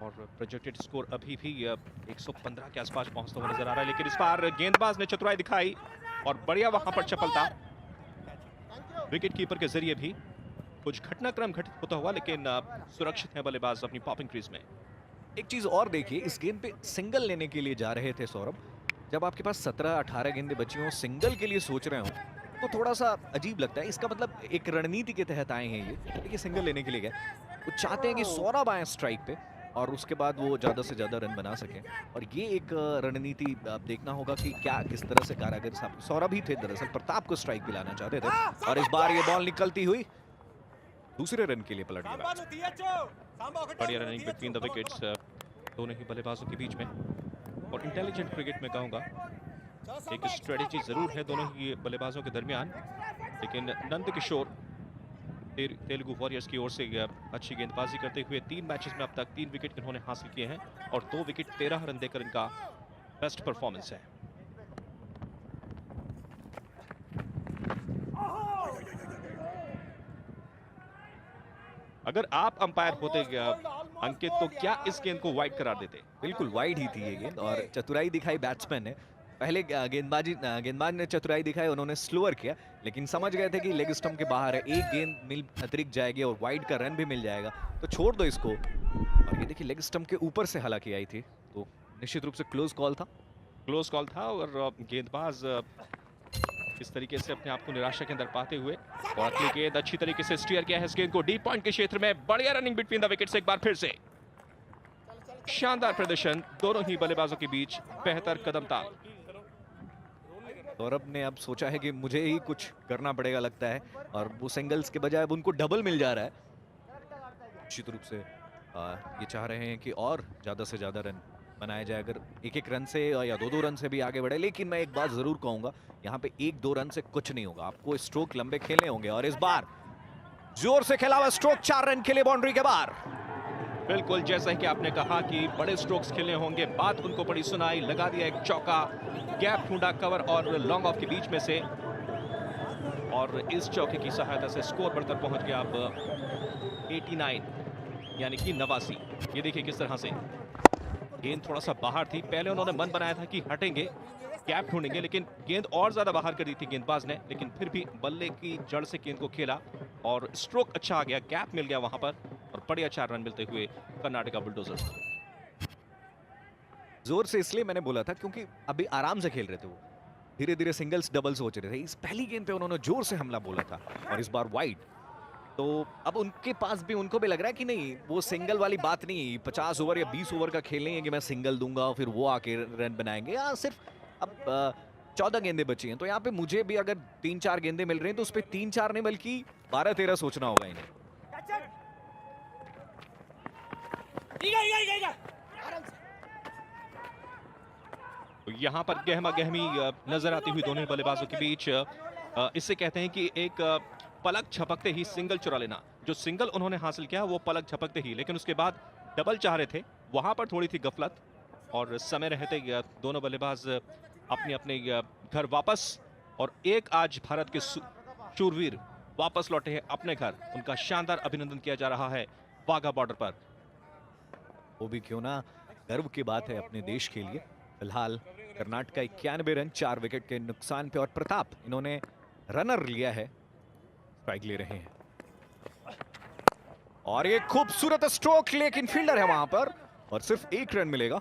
और projected score अभी भी 115 के आसपास पहुंचता हुआ नजर आ रहा है, लेकिन इस बार गेंदबाज ने चतुराई दिखाई और बढ़िया वहां पर चपलता विकेट कीपर के जरिए भी। कुछ घटनाक्रम घटित होता हुआ, लेकिन सुरक्षित है बल्लेबाज अपनी पॉपिंग क्रीज में। एक चीज और देखिए, इस गेंद पे सिंगल लेने के लिए जा रहे थे सौरभ। जब आपके पास 17-18 गेंदें बची हों, सिंगल के लिए सोच रहे हो तो थोड़ा सा अजीब लगता है। इसका मतलब एक रणनीति के तहत आए हैं ये, देखिए सिंगल लेने के लिए गए। वो चाहते हैं कि सौरभ आए स्ट्राइक पे और उसके बाद वो ज्यादा से ज्यादा रन बना सकें। और ये एक रणनीति आप देखना होगा कि क्या किस तरह से कारागर साहब, सौरभ ही थे दरअसल, प्रताप को स्ट्राइक पे लाना चाहते थे। और इस बार ये बॉल निकलती हुई दूसरे रन के लिए पलट गया। बढ़िया रनिंग बिटवीन द विकेट्स दोनों ही बल्लेबाजों के बीच में। और इंटेलिजेंट क्रिकेट में कहूंगा, एक स्ट्रेटेजी जरूर है दोनों ही बल्लेबाजों के दरमियान, लेकिन नंद किशोर तेलुगु वॉरियर्स की ओर से अच्छी गेंदबाजी करते हुए 3 मैचेस में अब तक 3 विकेट इन्होंने हासिल किए हैं और 2 विकेट 13 रन देकर इनका बेस्ट परफॉर्मेंस है। अगर आप अंपायर होते अंकित, तो क्या इस गेंद को वाइड करार देते? बिल्कुल वाइड ही थी ये गेंद और चतुराई दिखाई बैट्समैन ने। पहले गेंदबाज ने चतुराई दिखाई, उन्होंने स्लोअर किया, लेकिन समझ गए थे कि लेग स्टंप के बाहर है, एक गेंद मिल अतिरिक्त जाएगी और वाइड का रन भी मिल जाएगा, तो छोड़ दो इसको। और ये देखिए लेग स्टंप के ऊपर से हालांकि आई थी, तो निश्चित रूप से क्लोज कॉल था। और गेंदबाज इस तरीके से अपने आप को निराशा के अंदर पाते हुए, और अगली गेंद अच्छी तरीके से स्टीयर किया है इस गेंद को डीप पॉइंट के क्षेत्र में। बढ़िया रनिंग बिटवीन द विकेट्स, एक बार फिर से शानदार प्रदर्शन दोनों ही बल्लेबाजों के बीच, बेहतर कदम ताल। सौरभ ने अब सोचा है कि मुझे ही कुछ करना पड़ेगा लगता है, और वो सिंगल्स के बजाय अब उनको डबल मिल जा रहा है। निश्चित रूप से ये चाह रहे हैं कि और ज्यादा से ज्यादा रन बनाया जाए, अगर एक रन से या 2-2 रन से भी आगे बढ़े। लेकिन मैं एक बात जरूर कहूंगा, यहाँ पे 1-2 रन से कुछ नहीं होगा, आपको स्ट्रोक लंबे खेलने होंगे। और इस बार जोर से खेला हुआ स्ट्रोक 4 रन के लिए बाउंड्री के बाहर। बिल्कुल जैसा कि आपने कहा कि बड़े स्ट्रोक्स खेलने होंगे, बात उनको बड़ी सुनाई, लगा दिया एक चौका, गैप ढूंढा कवर और लॉन्ग ऑफ के बीच में से, और इस चौके की सहायता से स्कोर बढ़कर पहुंच गया अब 89, यानी कि 89। ये देखिए किस तरह से गेंद थोड़ा सा बाहर थी, पहले उन्होंने मन बनाया था कि हटेंगे, गैप ढूंढेंगे, लेकिन गेंद और ज्यादा बाहर कर दी थी गेंदबाज ने, लेकिन फिर भी बल्ले की जड़ से गेंद को खेला और स्ट्रोक अच्छा आ गया, गैप मिल गया वहां पर, और बढ़िया 4 रन मिलते हुए कर्नाटका बुलडोजर्स। जोर से इसलिए मैंने बोला था क्योंकि अभी आराम से खेल रहे थे वो, धीरे धीरे सिंगल्स डबल सोच रहे थे। इस पहली गेंद पे उन्होंने जोर से हमला बोला था और इस बार वाइड, तो अब उनके पास भी, उनको भी लग रहा है कि नहीं, वो सिंगल वाली बात नहीं, 50 ओवर या 20 ओवर का खेल नहीं है कि मैं सिंगल दूंगा और फिर वो आके रन बनाएंगे। या सिर्फ अब 14 गेंदें बची हैं, तो यहाँ पे मुझे भी अगर 3-4 गेंदें मिल रही हैं तो उस पर 3-4 नहीं बल्कि 12-13 सोचना होगा इन्हें। तो यहाँ पर गहमा गहमी नजर आती हुई दोनों बल्लेबाजों के बीच, इससे कहते हैं कि एक पलक झपकते ही सिंगल चुरा लेना। जो सिंगल उन्होंने हासिल किया वो पलक झपकते ही, लेकिन उसके बाद डबल चाह रहे थे, वहां पर थोड़ी थी गफलत, और समय रहते दोनों बल्लेबाज अपने अपने घर वापस, और एक आज भारत के शूरवीर वापस लौटे हैं अपने घर, उनका शानदार अभिनंदन किया जा रहा है वाघा बॉर्डर पर। वो भी क्यों ना, गर्व की बात है अपने देश के लिए। फिलहाल कर्नाटका 91 रन 4 विकेट के नुकसान पे, और प्रताप इन्होंने रनर लिया है, स्ट्राइक ले रहे हैं। और ये खूबसूरत स्ट्रोक, लेकिन फील्डर है वहां पर और सिर्फ 1 रन मिलेगा,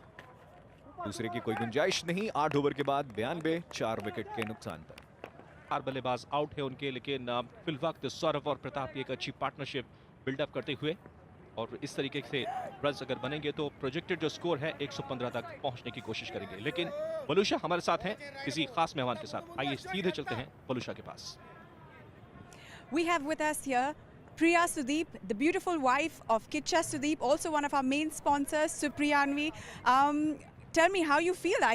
दूसरे की कोई गुंजाइश नहीं। 8 ओवर के बाद 92, 4 विकेट के नुकसान पर। 4 बल्लेबाज आउट है उनके, लेकिन फिलवक्त सौरभ और प्रताप की एक अच्छी पार्टनरशिप बिल्डअप करते हुए, और इस तरीके से रन्स अगर बनेंगे तो प्रोजेक्टेड जो स्कोर है 115 तक पहुंचने की कोशिश करेंगे। लेकिन बलूशा हमारे साथ हैं किसी खास मेहमान के साथ, आइए सीधे चलते हैं बलूशा के पास। We have with us here Priya Sudeep, the beautiful wife of Kitcha Sudeep, also one of our main sponsors, Supriyanvi. Tell me how you feel.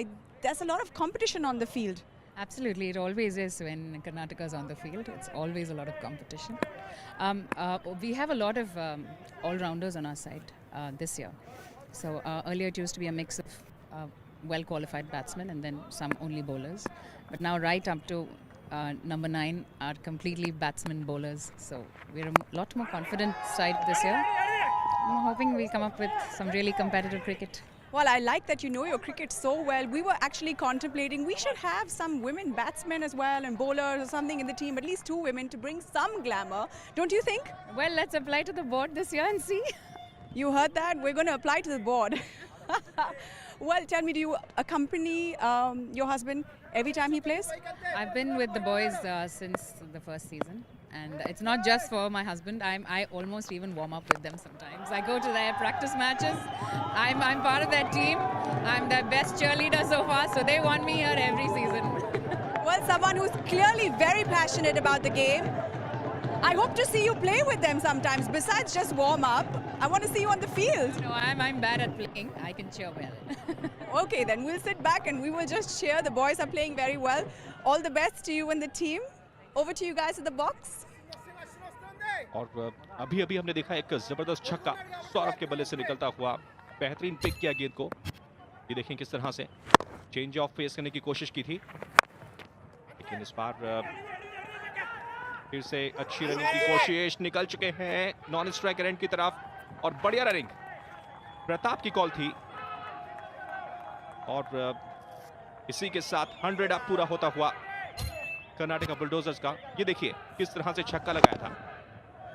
There's a lot of competition on the field. Absolutely, it always is when Karnataka is on the field. It's always a lot of competition. We have a lot of all-rounders on our side this year. So earlier it used to be a mix of well-qualified batsmen and then some only bowlers. But now right up to number 9 are completely batsmen bowlers. So we're a lot more confident side this year. I'm hoping we'll come up with some really competitive cricket. Well, I like that you know your cricket so well. We were actually contemplating we should have some women batsmen as well and bowlers or something in the team, at least 2 women to bring some glamour. Don't you think? Well, let's apply to the board this year and see. You heard that? We're going to apply to the board. Well, tell me, do you accompany your husband every time he plays? I've been with the boys since the first season, and it's not just for my husband. I almost even warm up with them sometimes. I go to their practice matches. I'm part of their team. I'm their best cheerleader so far, so they want me here every season. Well, someone who's clearly very passionate about the game. I hope to see you play with them sometimes. Besides just warm up, I want to see you on the field. No, I'm bad at playing. I can cheer well. Okay, then we'll sit back and we will just cheer. The boys are playing very well. All the best to you and the team. Over to you guys at the box. और अभी अभी हमने देखा एक जबरदस्त छक्का सौरभ के बल्ले से निकलता हुआ, बेहतरीन पिक किया गेंद को। ये देखें किस तरह से चेंज ऑफ फेस करने की कोशिश की थी, लेकिन इस बार फिर से अच्छी रनिंग की कोशिश, निकल चुके हैं नॉन स्ट्राइकर एंड की तरफ और बढ़िया रनिंग। प्रताप की कॉल थी और इसी के साथ 100 अप पूरा होता हुआ कर्नाटका बुलडोजर्स का। ये देखिए किस तरह से छक्का लगाया था,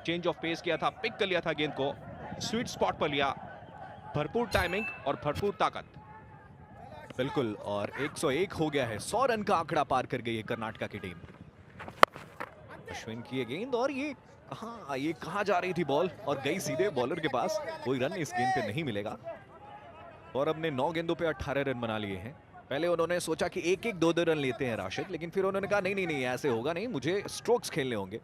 चेंज ऑफ पेस किया था, पिक कर लिया था गेंद को, स्वीट स्पॉट पर लिया, भरपूर टाइमिंग और भरपूर ताकत। बिल्कुल, और 101 हो गया है, 100 रन का आंकड़ा पार कर गई है कर्नाटका की टीम। अश्विन की ये गेंद और ये कहां जा रही थी बॉल और गई सीधे बॉलर के पास। कोई रन इस गेंद पे नहीं मिलेगा। और अब ने 9 गेंदों पे 18 रन बना लिए हैं। पहले उन्होंने सोचा कि 1-1 2-2 रन लेते हैं राशिद, लेकिन फिर उन्होंने कहा नहीं ऐसे होगा नहीं, मुझे स्ट्रोक्स खेलने होंगे।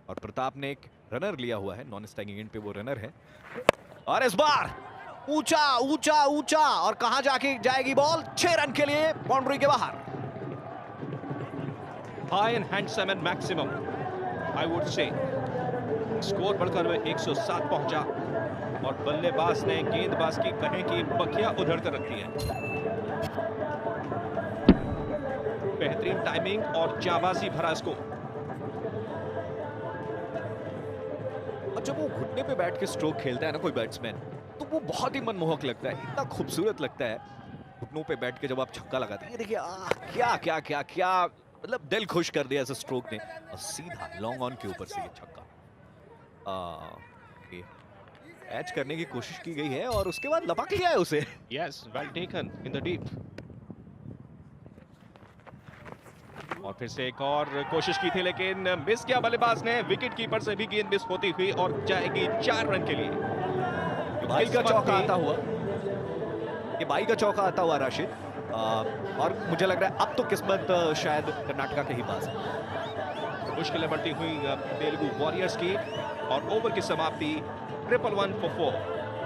और प्रताप ने एक रनर लिया हुआ है, नॉन स्ट्राइकिंग एंड पे वो रनर है। और इस बार ऊंचा ऊंचा ऊंचा और कहां जाके जाएगी बॉल, 6 रन के लिए बाउंड्री के बाहर। High and handsome and maximum I would say. Score बढ़कर 107 पहुंचा और बल्लेबाज ने गेंदबाज की कहें कि बखिया उधर कर रखी है। बेहतरीन टाइमिंग और जाबाजी भरा स्कोर। और जब वो घुटने पे बैठ के स्ट्रोक खेलता है ना कोई बैट्समैन, तो वो बहुत ही मनमोहक लगता है, इतना खूबसूरत लगता है। घुटनों पे बैठ के जब आप छक्का लगाते हैं, ये देखिए क्या क्या क्या क्या, मतलब दिल खुश कर दिया ऐसे स्ट्रोक ने। और सीधा लॉन्ग ऑन के ऊपर से ये छक्का कैच करने की कोशिश की गई है और उसके बाद लपक लिया है उसे। Yes, well taken in the deep. और फिर से एक और कोशिश की थी लेकिन मिस किया बल्लेबाज ने। विकेट कीपर से भी गेंद मिस होती हुई और जाएगी 4 रन के लिए। बाई का चौका आता हुआ, ये बाई का चौका आता हुआ राशिद। और मुझे लग रहा है अब तो किस्मत शायद कर्नाटका के ही पास है। मुश्किलें बढ़ती हुई तेलुगु वॉरियर्स की और ओवर की समाप्ति 111 for 4।